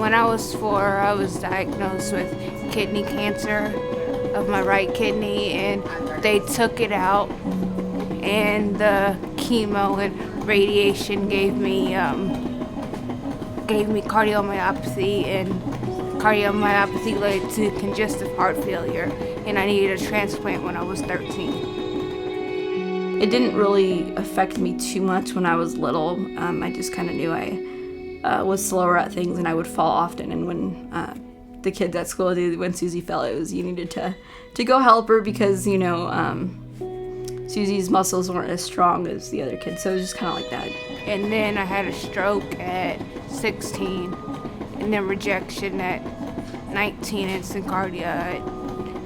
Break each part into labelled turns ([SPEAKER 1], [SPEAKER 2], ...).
[SPEAKER 1] When I was 4, I was diagnosed with kidney cancer of my right kidney, and they took it out, and the chemo and radiation gave me cardiomyopathy, and cardiomyopathy led to congestive heart failure, and I needed a transplant when I was 13. It didn't really affect me too much when I was little. I just kind of knew I was slower at things and I would fall often. And when the kids at school, when Susie fell, it was you needed to go help her because, Susie's muscles weren't as strong as the other kids. So it was just kind of like that. And then I had a stroke at 16, and then rejection at 19, and syncardia at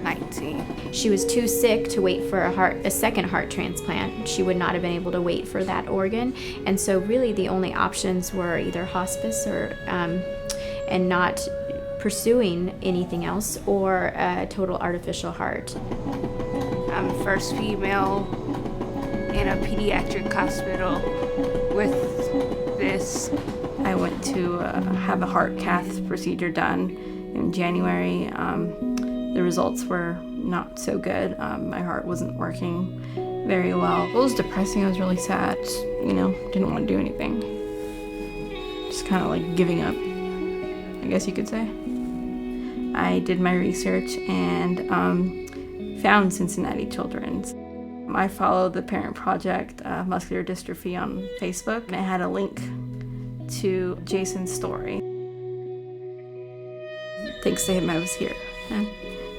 [SPEAKER 1] 19.
[SPEAKER 2] She was too sick to wait for a second heart transplant. She would not have been able to wait for that organ, and so really the only options were either hospice or and not pursuing anything else, or a total artificial heart.
[SPEAKER 1] I'm the first female in a pediatric hospital with this. I went to have a heart cath procedure done in January. The results were not so good. My heart wasn't working very well. It was depressing. I was really sad. Didn't want to do anything. Just kind of like giving up, I guess you could say. I did my research and found Cincinnati Children's. I followed the Parent Project Muscular Dystrophy on Facebook, and it had a link to Jason's story. Thanks to him, I was here. And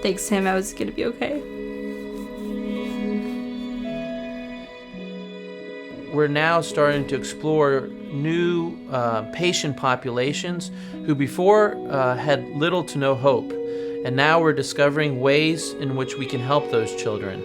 [SPEAKER 1] thanks to him, I was going to be okay.
[SPEAKER 3] We're now starting to explore new patient populations who before had little to no hope. And now we're discovering ways in which we can help those children.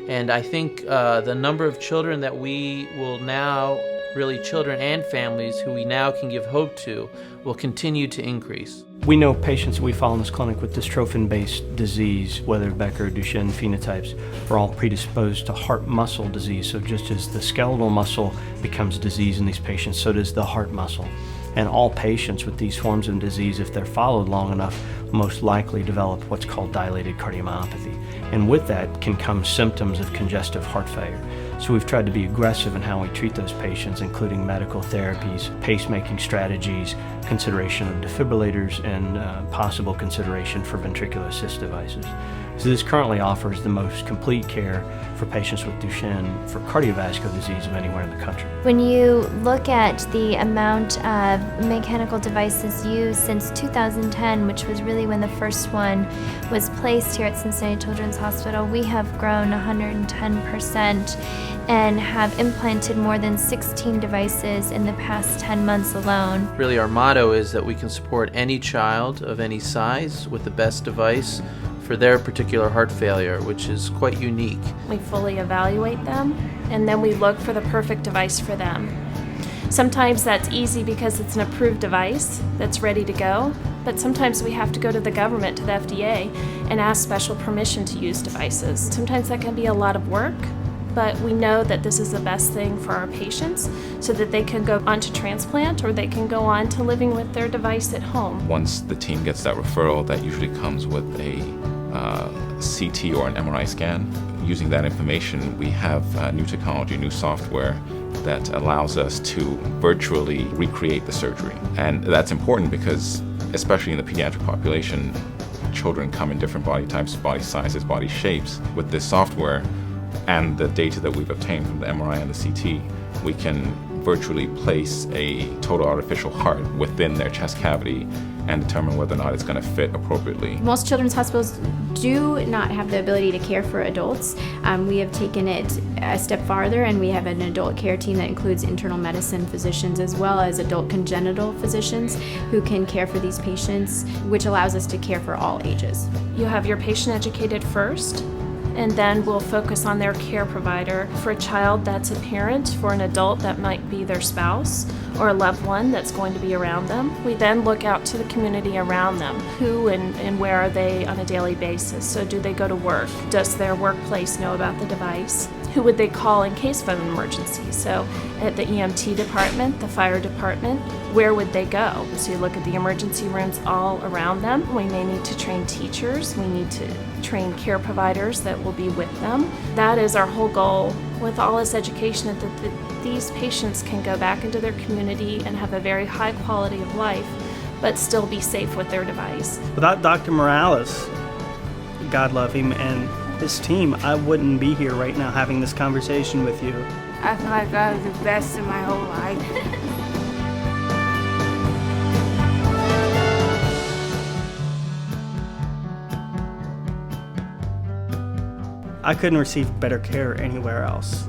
[SPEAKER 3] And I think the number of children that we will now, really children and families who we now can give hope to, will continue to increase.
[SPEAKER 4] We know patients that we follow in this clinic with dystrophin-based disease, whether Becker or Duchenne phenotypes, are all predisposed to heart muscle disease. So just as the skeletal muscle becomes disease in these patients, so does the heart muscle. And all patients with these forms of disease, if they're followed long enough, most likely develop what's called dilated cardiomyopathy. And with that can come symptoms of congestive heart failure. So we've tried to be aggressive in how we treat those patients, including medical therapies, pacemaking strategies, consideration of defibrillators, and possible consideration for ventricular assist devices. So this currently offers the most complete care for patients with Duchenne for cardiovascular disease of anywhere in the country.
[SPEAKER 5] When you look at the amount of mechanical devices used since 2010, which was really when the first one was placed here at Cincinnati Children's Hospital, we have grown 110% and have implanted more than 16 devices in the past 10 months alone.
[SPEAKER 3] Really, our motto is that we can support any child of any size with the best device for their particular heart failure, which is quite unique.
[SPEAKER 6] We fully evaluate them, and then we look for the perfect device for them. Sometimes that's easy because it's an approved device that's ready to go, but sometimes we have to go to the government, to the FDA, and ask special permission to use devices. Sometimes that can be a lot of work, but we know that this is the best thing for our patients so that they can go on to transplant or they can go on to living with their device at home.
[SPEAKER 7] Once the team gets that referral, that usually comes with a CT or an MRI scan. Using that information, we have new technology, new software that allows us to virtually recreate the surgery. And that's important because, especially in the pediatric population, children come in different body types, body sizes, body shapes. With this software and the data that we've obtained from the MRI and the CT, we can virtually place a total artificial heart within their chest cavity and determine whether or not it's going to fit appropriately.
[SPEAKER 2] Most children's hospitals do not have the ability to care for adults. We have taken it a step farther, and we have an adult care team that includes internal medicine physicians as well as adult congenital physicians who can care for these patients, which allows us to care for all ages.
[SPEAKER 6] You have your patient educated first, and then we'll focus on their care provider. For a child, that's a parent. For an adult, that might be their spouse or a loved one that's going to be around them. We then look out to the community around them. Who and where are they on a daily basis? So do they go to work? Does their workplace know about the device? Who would they call in case of an emergency? So at the EMT department, the fire department, where would they go? So you look at the emergency rooms all around them. We may need to train teachers. We need to train care providers that will be with them. That is our whole goal with all this education, that these patients can go back into their community and have a very high quality of life, but still be safe with their device.
[SPEAKER 8] Without Dr. Morales, God love him, and his team, I wouldn't be here right now having this conversation with you.
[SPEAKER 1] I feel like I was the best in my whole life.
[SPEAKER 8] I couldn't receive better care anywhere else.